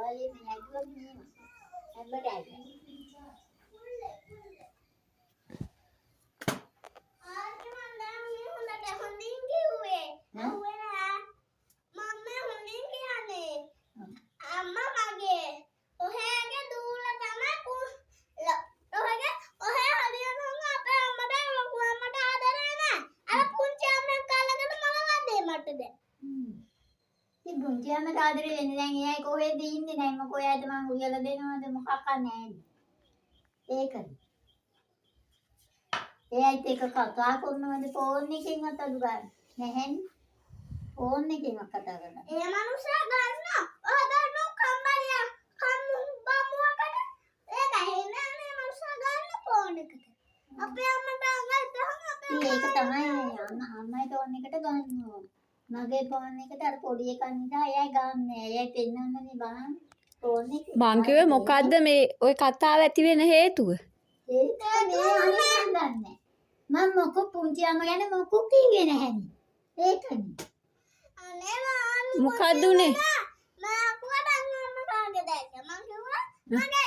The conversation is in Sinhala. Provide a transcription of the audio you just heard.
ඔය මේ ඇදුවා මේ හැබැයි පුංචියම ආදරේ වෙන්නේ දැන් එයා කොහෙද ඉන්නේ දැන් මොකෝ එයාට මං උයලා දෙනවද මොකක් නැහැ ඒකද එයාට එක කතා කරනවද ෆෝන් එකෙන් අතලු ගන්න නැහැනේ ෆෝන් එකෙන් කතා කරනවා ඒ මනුස්සයා ගන්නවා ඔය ගන්නෝ කම්බලිය කම්මු බම්මුවකට ඒක හෙන්නේ මේ මනුස්සයා ගන්න ෆෝන් එකට අපේ අම්මට අංගල් දහම අපේ ඒක තමයි අම්මයි ෆෝන් එකට ගන්නවා මගේ ෆෝන් එකට අර පොඩි එකක් නිසා එයා ගන්නෑ. එයා පෙන්නන්නේ බලන්න ෆෝන් එක. මං කිව්වේ මොකද්ද මේ ওই කතාව ඇති වෙන හේතුව? ඒක මේ අනේ දන්නේ. මම මොකෝ පුංචි අම්ම ගැන මොකෝ කිව්වේ නැහැනේ. ඒකනේ. අනේ මොකද්ද උනේ? මම කුඩන් අම්ම කාගේ දැක්ක. මං කිව්වා මගේ